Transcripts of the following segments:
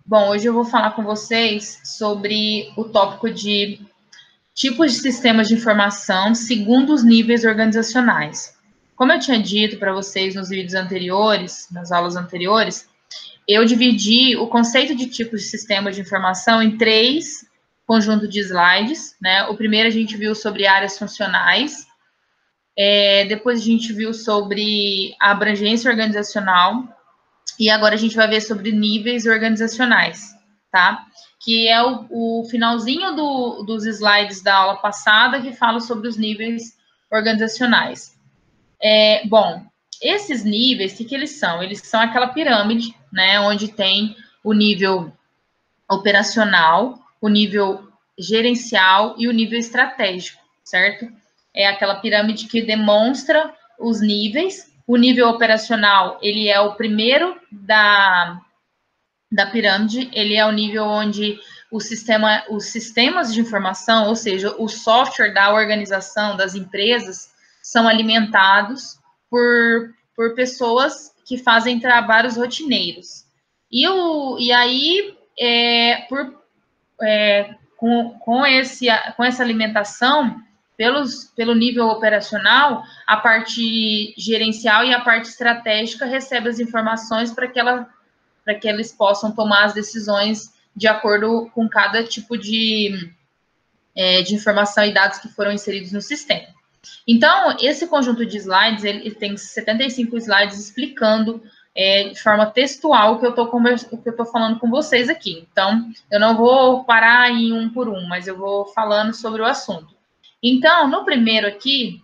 Bom, hoje eu vou falar com vocês sobre o tópico de tipos de sistemas de informação segundo os níveis organizacionais. Como eu tinha dito para vocês nos vídeos anteriores, nas aulas anteriores, eu dividi o conceito de tipos de sistemas de informação em 3 conjuntos de slides, né? O primeiro a gente viu sobre áreas funcionais, depois a gente viu sobre a abrangência organizacional, e agora a gente vai ver sobre níveis organizacionais, tá? Que é o finalzinho dos slides da aula passada, que fala sobre os níveis organizacionais. Bom, esses níveis, o que eles são? Eles são aquela pirâmide, né? Onde tem o nível operacional, o nível gerencial e o nível estratégico, certo? É aquela pirâmide que demonstra os níveis. O nível operacional, ele é o primeiro da pirâmide, ele é o nível onde os sistemas de informação, ou seja, o software da organização, das empresas, são alimentados por pessoas que fazem trabalhos rotineiros. E aí, com essa alimentação, pelo nível operacional, a parte gerencial e a parte estratégica recebe as informações para que eles possam tomar as decisões de acordo com cada tipo de informação e dados que foram inseridos no sistema. Então, esse conjunto de slides, ele tem 75 slides explicando de forma textual o que eu estou falando com vocês aqui. Então, eu não vou parar em um por um, mas eu vou falando sobre o assunto. Então, no primeiro aqui,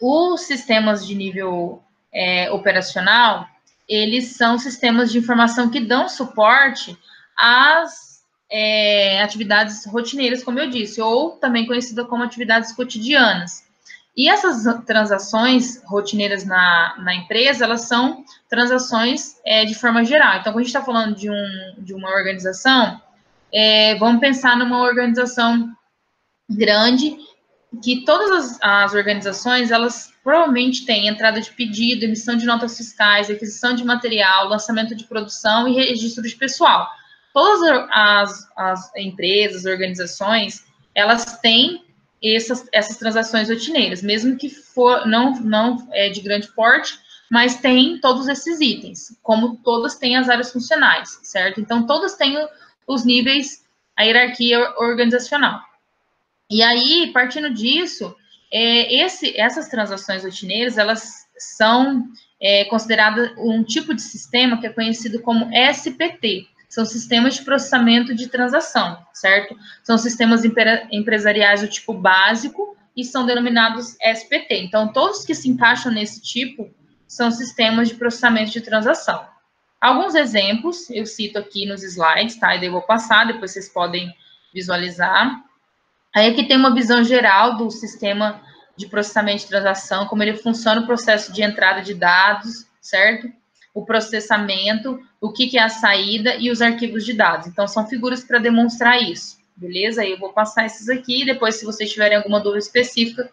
os sistemas de nível operacional, eles são sistemas de informação que dão suporte às atividades rotineiras, como eu disse, ou também conhecida como atividades cotidianas. E essas transações rotineiras na empresa, elas são transações de forma geral. Então, quando a gente está falando de uma organização, vamos pensar numa organização grande, que todas as organizações, elas provavelmente têm entrada de pedido, emissão de notas fiscais, aquisição de material, lançamento de produção e registro de pessoal. Todas as empresas, organizações, elas têm essas transações rotineiras, mesmo que não é de grande porte, mas tem todos esses itens, como todas têm as áreas funcionais, certo? Então, todas têm os níveis, a hierarquia organizacional. E aí, partindo disso, essas transações rotineiras, elas são consideradas um tipo de sistema que é conhecido como SPT. São sistemas de processamento de transação, certo? São sistemas empresariais do tipo básico e são denominados SPT. Então, todos que se encaixam nesse tipo são sistemas de processamento de transação. Alguns exemplos eu cito aqui nos slides, tá? E daí eu vou passar, depois vocês podem visualizar. Aí aqui tem uma visão geral do sistema de processamento de transação, como ele funciona o processo de entrada de dados, certo? O processamento, o que é a saída e os arquivos de dados. Então, são figuras para demonstrar isso, beleza? Aí eu vou passar esses aqui, depois, se vocês tiverem alguma dúvida específica,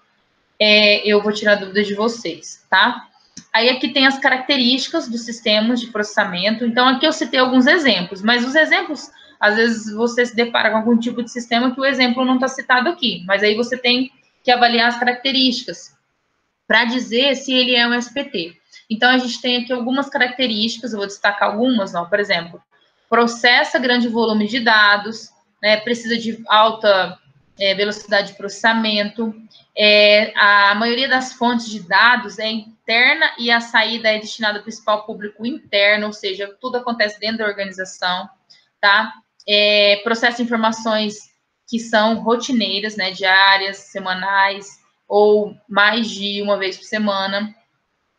eu vou tirar dúvidas de vocês, tá? Aí aqui tem as características dos sistemas de processamento. Então, aqui eu citei alguns exemplos, mas os exemplos, às vezes você se depara com algum tipo de sistema que o exemplo não está citado aqui, mas aí você tem que avaliar as características para dizer se ele é um SPT. Então, a gente tem aqui algumas características, eu vou destacar algumas, ó, por exemplo, processa grande volume de dados, né, precisa de alta velocidade de processamento, a maioria das fontes de dados é interna e a saída é destinada ao principal público interno, ou seja, tudo acontece dentro da organização, tá? Processa informações que são rotineiras, né, diárias, semanais, ou mais de uma vez por semana,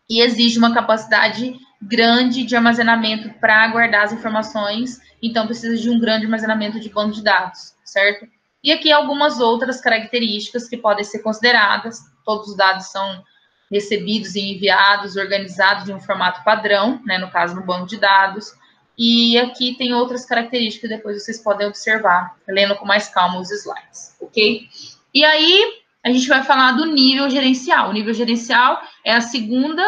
e exige uma capacidade grande de armazenamento para guardar as informações, então precisa de um grande armazenamento de banco de dados, certo? E aqui algumas outras características que podem ser consideradas. Todos os dados são recebidos e enviados, organizados em um formato padrão, né, no caso, no banco de dados. E aqui tem outras características que depois vocês podem observar, lendo com mais calma os slides, ok? E aí, a gente vai falar do nível gerencial. O nível gerencial é a segunda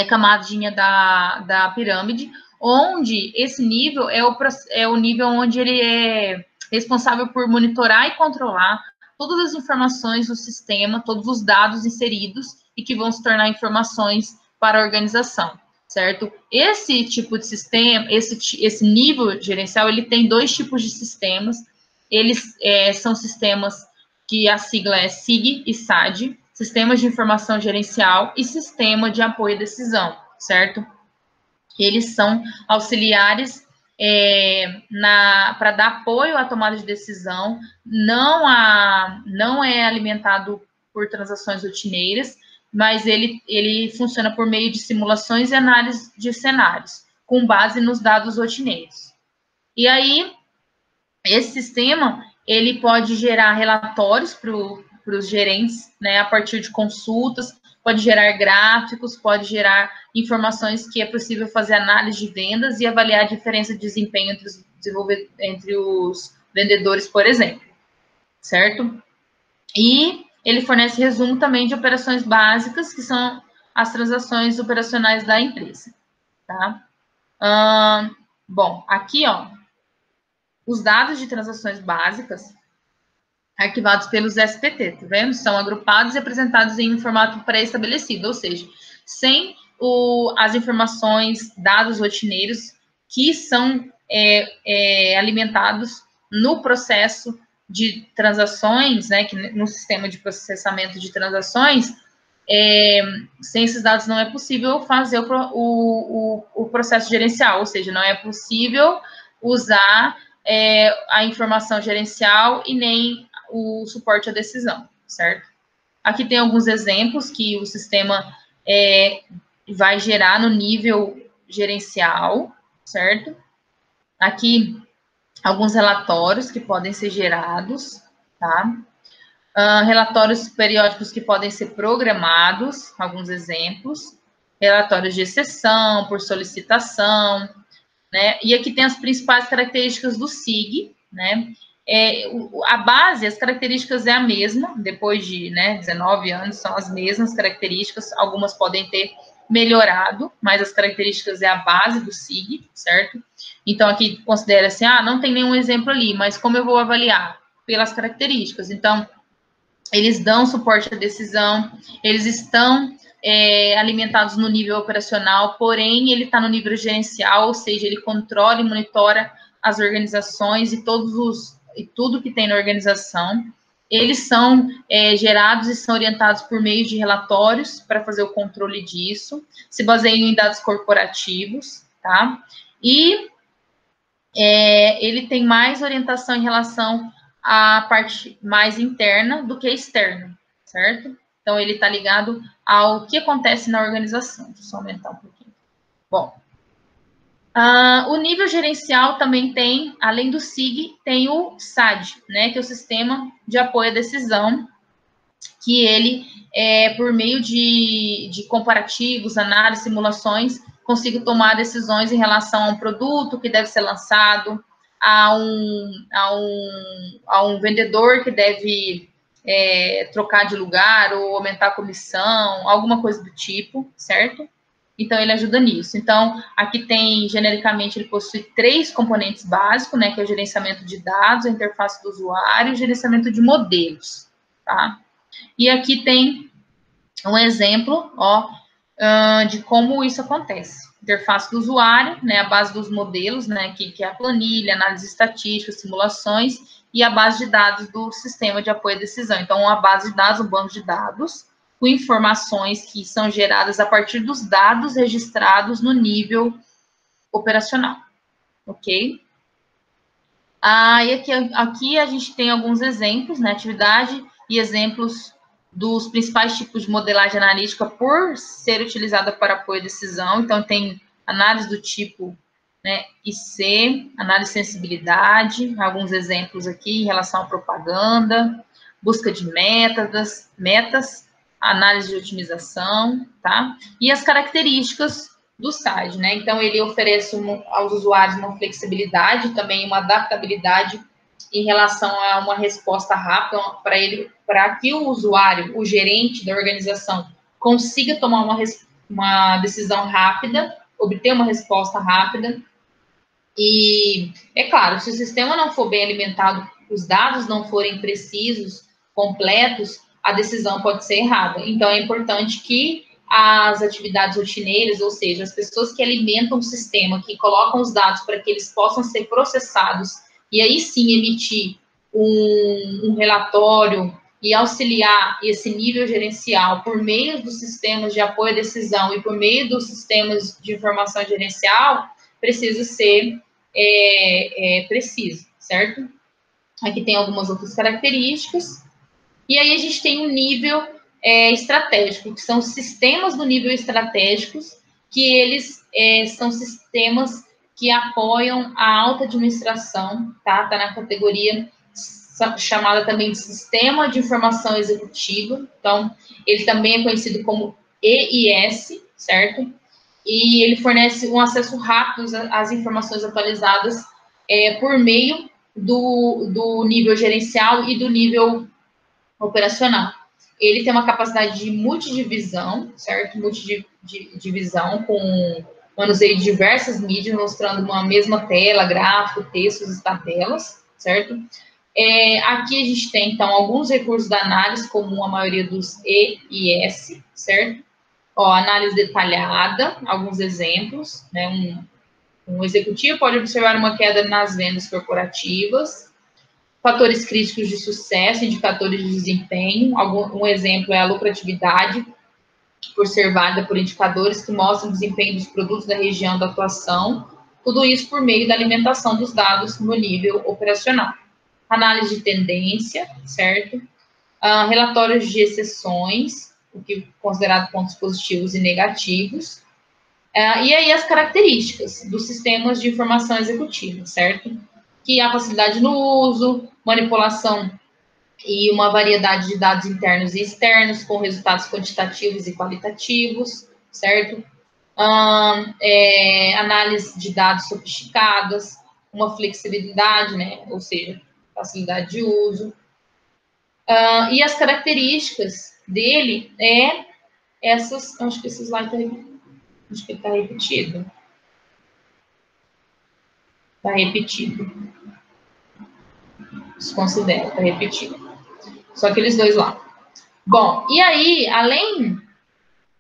camadinha da pirâmide, onde esse nível é o nível onde ele é responsável por monitorar e controlar todas as informações do sistema, todos os dados inseridos e que vão se tornar informações para a organização, certo? Esse tipo de sistema, esse nível gerencial, ele tem dois tipos de sistemas. Eles são sistemas que a sigla é SIG e SAD, Sistemas de Informação Gerencial e Sistema de Apoio à Decisão, certo? Eles são auxiliares para dar apoio à tomada de decisão, não é alimentado por transações rotineiras, mas ele funciona por meio de simulações e análise de cenários, com base nos dados rotineiros. E aí, esse sistema, ele pode gerar relatórios para os gerentes, né, a partir de consultas, pode gerar gráficos, pode gerar informações que é possível fazer análise de vendas e avaliar a diferença de desempenho entre os vendedores, por exemplo, certo? E ele fornece resumo também de operações básicas, que são as transações operacionais da empresa, tá? Bom, aqui, ó, os dados de transações básicas arquivados pelos SPT, tá vendo? São agrupados e apresentados em um formato pré-estabelecido, ou seja, sem as informações, dados rotineiros que são alimentados no processo de transações, né, que no sistema de processamento de transações, sem esses dados não é possível fazer o processo gerencial, ou seja, não é possível usar a informação gerencial e nem o suporte à decisão, certo? Aqui tem alguns exemplos que o sistema vai gerar no nível gerencial, certo? Aqui, alguns relatórios que podem ser gerados, tá? Relatórios periódicos que podem ser programados, alguns exemplos. Relatórios de exceção, por solicitação, né? E aqui tem as principais características do SIG, né? A base, as características é a mesma, depois de 19 anos, são as mesmas características, algumas podem ter melhorado, mas as características é a base do SIG, certo? Então, aqui considera assim, não tem nenhum exemplo ali, mas como eu vou avaliar? Pelas características. Então, eles dão suporte à decisão, eles estão alimentados no nível operacional, porém, ele está no nível gerencial, ou seja, ele controla e monitora as organizações e tudo que tem na organização. Eles são gerados e são orientados por meio de relatórios para fazer o controle disso, se baseiam em dados corporativos, tá? E ele tem mais orientação em relação à parte mais interna do que externa, certo? Então, ele está ligado ao que acontece na organização. Deixa eu só aumentar um pouquinho. Bom, o nível gerencial também tem, além do SIG, tem o SAD, né, que é o Sistema de Apoio à Decisão, que ele, por meio de comparativos, análises, simulações, consiga tomar decisões em relação a um produto que deve ser lançado, a um vendedor que deve trocar de lugar ou aumentar a comissão, alguma coisa do tipo, certo? Então, ele ajuda nisso. Então, aqui tem, genericamente, ele possui 3 componentes básicos, né, que é o gerenciamento de dados, a interface do usuário e o gerenciamento de modelos, tá? E aqui tem um exemplo, de como isso acontece. Interface do usuário, né, a base dos modelos, né, que é a planilha, análise estatística, simulações, e a base de dados do sistema de apoio à decisão. Então, uma base de dados, um banco de dados, com informações que são geradas a partir dos dados registrados no nível operacional, ok? E aqui a gente tem alguns exemplos, né, atividade e exemplos dos principais tipos de modelagem analítica por ser utilizada para apoio à decisão. Então, tem análise do tipo, né, IC, análise de sensibilidade, alguns exemplos aqui em relação à propaganda, busca de metas, análise de otimização, tá? E as características do SAD, né? Então, ele oferece aos usuários uma flexibilidade, também uma adaptabilidade em relação a uma resposta rápida para que o usuário, o gerente da organização, consiga tomar uma decisão rápida obter uma resposta rápida. E, é claro, se o sistema não for bem alimentado, os dados não forem precisos, completos, a decisão pode ser errada. Então, é importante que as atividades rotineiras, ou seja, as pessoas que alimentam o sistema, que colocam os dados para que eles possam ser processados e aí sim emitir um relatório e auxiliar esse nível gerencial por meio dos sistemas de apoio à decisão e por meio dos sistemas de informação gerencial, precisa ser preciso, certo? Aqui tem algumas outras características. E aí a gente tem um nível estratégico, que são os sistemas do nível estratégicos, que eles são sistemas que apoiam a alta administração, tá? Tá na categoria chamada também de Sistema de Informação Executiva. Então, ele também é conhecido como EIS, certo? E ele fornece um acesso rápido às informações atualizadas por meio do nível gerencial e do nível operacional. Ele tem uma capacidade de multidivisão, certo? Multidivisão com manuseio de diversas mídias, mostrando uma mesma tela, gráfico, textos e tabelas, certo? Aqui a gente tem, então, alguns recursos da análise, como a maioria dos EIS, certo? Análise detalhada, alguns exemplos, né? Um executivo pode observar uma queda nas vendas corporativas, fatores críticos de sucesso, indicadores de desempenho. Um exemplo é a lucratividade, por ser válida por indicadores que mostram o desempenho dos produtos da região da atuação. Tudo isso por meio da alimentação dos dados no nível operacional. Análise de tendência, certo? Relatórios de exceções, o que é considerado pontos positivos e negativos. E aí as características dos sistemas de informação executiva, certo? Que há facilidade no uso, manipulação e uma variedade de dados internos e externos, com resultados quantitativos e qualitativos, certo? Análise de dados sofisticadas, uma flexibilidade, né? Ou seja, facilidade de uso. E as características dele essas, acho que esse slide está repetido. Está repetido. Desconsidera, está repetido. Só aqueles dois lá. Bom, e aí,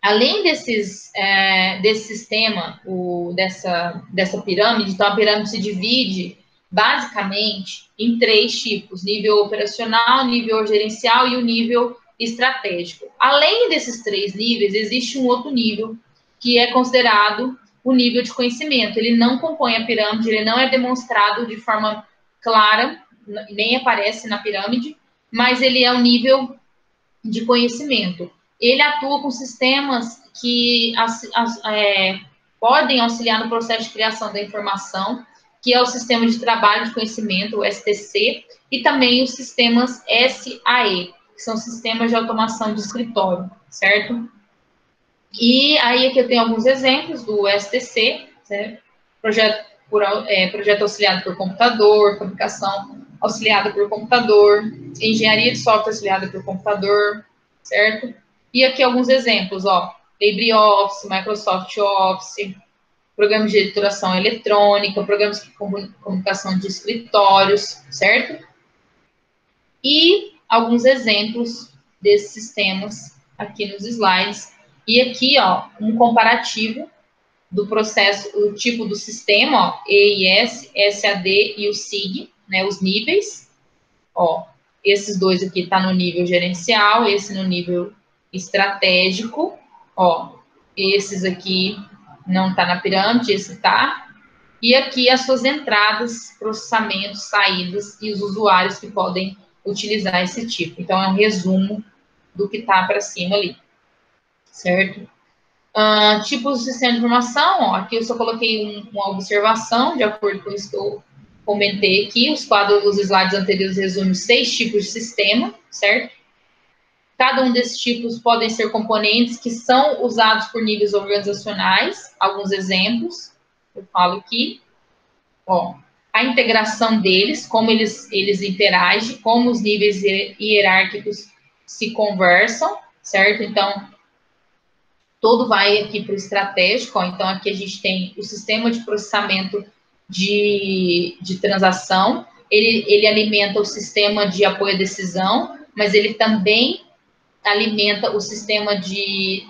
além desse sistema, dessa pirâmide, então a pirâmide se divide basicamente em 3 tipos: nível operacional, nível gerencial e o nível estratégico. Além desses 3 níveis, existe um outro nível que é considerado o nível de conhecimento. Ele não compõe a pirâmide, ele não é demonstrado de forma clara, nem aparece na pirâmide, mas ele é um nível de conhecimento. Ele atua com sistemas que podem auxiliar no processo de criação da informação, que é o Sistema de Trabalho de Conhecimento, o STC, e também os sistemas SAE, que são sistemas de automação de escritório, certo? E aí aqui eu tenho alguns exemplos do STC, certo? Projeto auxiliado por computador, fabricação auxiliada por computador, engenharia de software auxiliada por computador, certo? E aqui alguns exemplos, LibreOffice, Microsoft Office, programas de editoração eletrônica, programas de comunicação de escritórios, certo? E alguns exemplos desses sistemas aqui nos slides. E aqui, um comparativo do processo, o tipo do sistema, EIS, SAD e o SIG, né, os níveis. Esses dois aqui tá no nível gerencial, esse no nível estratégico. Esses aqui não tá na pirâmide, esse tá. E aqui as suas entradas, processamentos, saídas e os usuários que podem utilizar esse tipo. Então, é um resumo do que tá para cima ali, certo? Tipos de sistema de informação, aqui eu só coloquei uma observação, de acordo com isso que eu comentei aqui. Os quadros dos slides anteriores resumem 6 tipos de sistema, certo? Cada um desses tipos podem ser componentes que são usados por níveis organizacionais. Alguns exemplos, eu falo aqui. A integração deles, como eles interagem, como os níveis hierárquicos se conversam, certo? Então, todo vai aqui para o estratégico, ó. Então aqui a gente tem o sistema de processamento de transação, ele alimenta o sistema de apoio à decisão, mas ele também alimenta o sistema de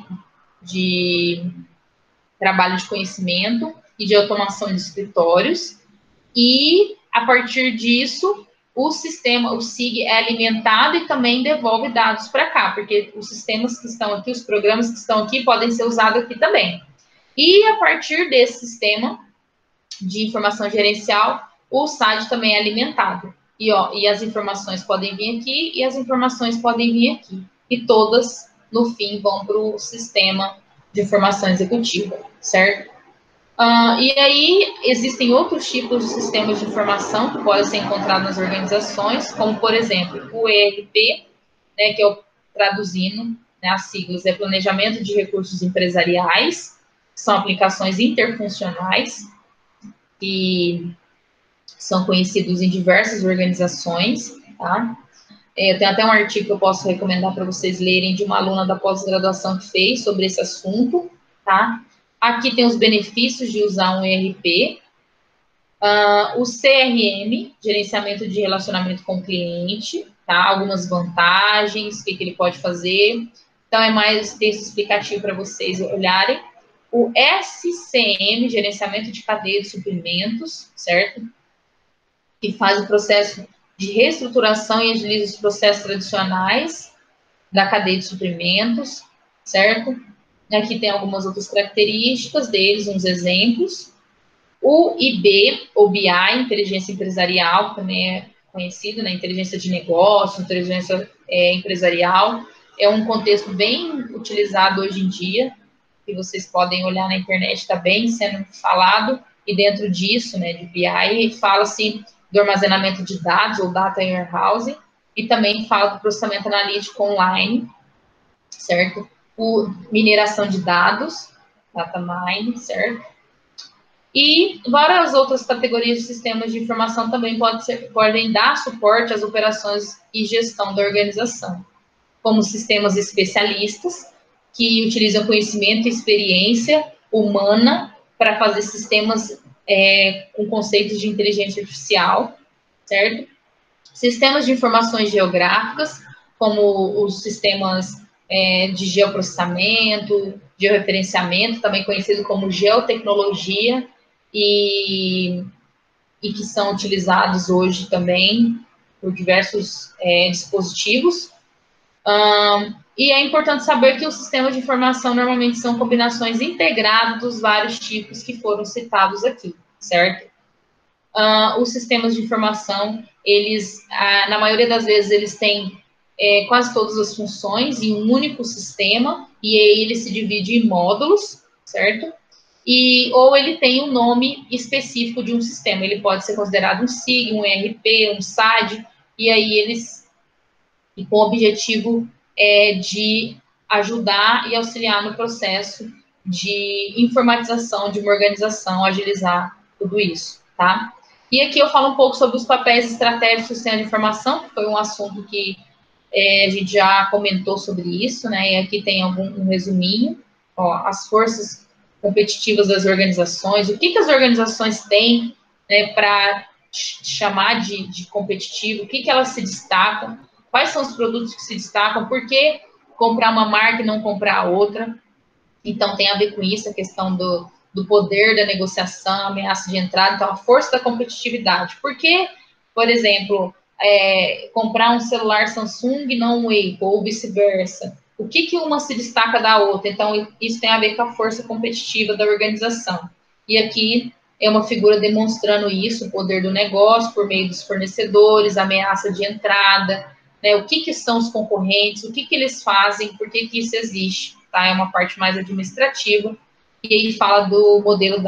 trabalho de conhecimento e de automação de escritórios, e a partir disso o sistema, o SIG é alimentado e também devolve dados para cá, porque os sistemas que estão aqui, os programas que estão aqui podem ser usados aqui também. E a partir desse sistema de informação gerencial, o SAD também é alimentado. E as informações podem vir aqui e as informações podem vir aqui. E todas, no fim, vão para o sistema de informação executiva, certo? E aí, existem outros tipos de sistemas de informação que podem ser encontrados nas organizações, como, por exemplo, o ERP, né, que é o traduzindo, né, as siglas, é Planejamento de Recursos Empresariais, que são aplicações interfuncionais, que são conhecidos em diversas organizações, tá? Eu tenho até um artigo que eu posso recomendar para vocês lerem de uma aluna da pós-graduação que fez sobre esse assunto, tá? Aqui tem os benefícios de usar um ERP, o CRM, gerenciamento de relacionamento com o cliente, tá? Algumas vantagens, o que ele pode fazer. Então, é mais texto explicativo para vocês olharem. O SCM, gerenciamento de cadeia de suprimentos, certo? Que faz o processo de reestruturação e agiliza os processos tradicionais da cadeia de suprimentos, certo? Aqui tem algumas outras características deles, uns exemplos. O IB, ou BI, Inteligência Empresarial, também é conhecido, né? Inteligência de negócio, inteligência empresarial, é um contexto bem utilizado hoje em dia, que vocês podem olhar na internet, está bem sendo falado, e dentro disso, né, de BI, fala-se do armazenamento de dados, ou Data Warehousing, e também fala do processamento analítico online, certo? O mineração de dados, Data Mining, certo? E várias outras categorias de sistemas de informação também podem dar suporte às operações e gestão da organização, como sistemas especialistas, que utilizam conhecimento e experiência humana para fazer sistemas com conceitos de inteligência artificial, certo? Sistemas de informações geográficas, como os sistemas de geoprocessamento, georreferenciamento, também conhecido como geotecnologia, e que são utilizados hoje também por diversos dispositivos. E é importante saber que os sistemas de informação normalmente são combinações integradas dos vários tipos que foram citados aqui, certo? Os sistemas de informação, eles, na maioria das vezes, eles têm quase todas as funções em um único sistema, e aí ele se divide em módulos, certo? Ou ele tem um nome específico de um sistema, ele pode ser considerado um SIG, um ERP, um SAD, e aí eles, com o objetivo de ajudar e auxiliar no processo de informatização de uma organização, agilizar tudo isso, tá? E aqui eu falo um pouco sobre os papéis estratégicos do sistema de informação, que foi um assunto que a gente já comentou sobre isso, né? E aqui tem um resuminho, ó, as forças competitivas das organizações, o que as organizações têm, né, para chamar de competitivo, o que elas se destacam, quais são os produtos que se destacam, por que comprar uma marca e não comprar outra. Então, tem a ver com isso, a questão do poder da negociação, ameaça de entrada, então, a força da competitividade. Por que, por exemplo, comprar um celular Samsung e não um Apple, ou vice-versa? O que uma se destaca da outra? Então, isso tem a ver com a força competitiva da organização. E aqui é uma figura demonstrando isso, o poder do negócio por meio dos fornecedores, ameaça de entrada, né? O que são os concorrentes, o que eles fazem, por que isso existe, tá? É uma parte mais administrativa. E aí fala do modelo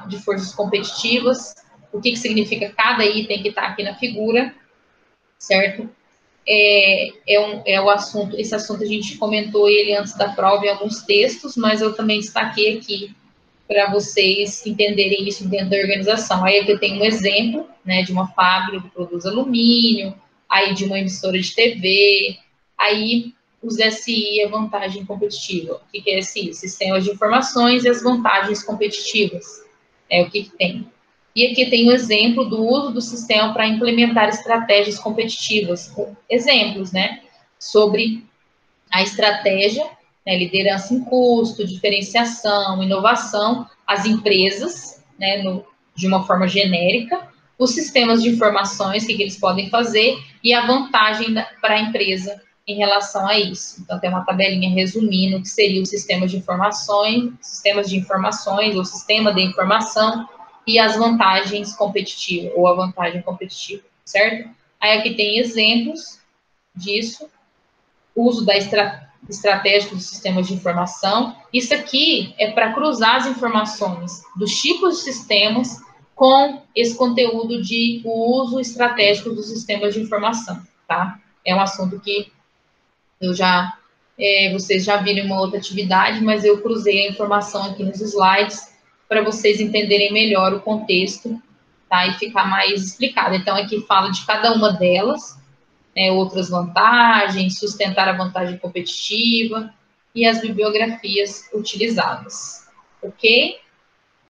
de forças competitivas, o que significa cada item que está aqui na figura, certo? O assunto, esse assunto a gente comentou ele antes da prova em alguns textos, mas eu também destaquei aqui para vocês entenderem isso dentro da organização. Aí eu tenho um exemplo, né, de uma fábrica que produz alumínio, aí de uma emissora de TV, aí os SI e a vantagem competitiva. O que é SI? Sistemas de informações e as vantagens competitivas. O que tem. E aqui tem o exemplo do uso do sistema para implementar estratégias competitivas. Exemplos, né? Sobre a estratégia, né, liderança em custo, diferenciação, inovação, as empresas, né, de uma forma genérica, os sistemas de informações, o que eles podem fazer, e a vantagem para a empresa em relação a isso. Então, tem uma tabelinha resumindo o que seria o sistema de informações, ou sistema de informação, e as vantagens competitivas, ou a vantagem competitiva, certo? Aí aqui tem exemplos disso, uso da estratégia dos sistemas de informação. Isso aqui é para cruzar as informações dos tipos de sistemas com esse conteúdo de uso estratégico dos sistemas de informação, tá? É um assunto que vocês já viram em uma outra atividade, mas eu cruzei a informação aqui nos slides para vocês entenderem melhor o contexto, tá? E ficar mais explicado. Então, aqui fala de cada uma delas, outras vantagens, sustentar a vantagem competitiva e as bibliografias utilizadas, ok?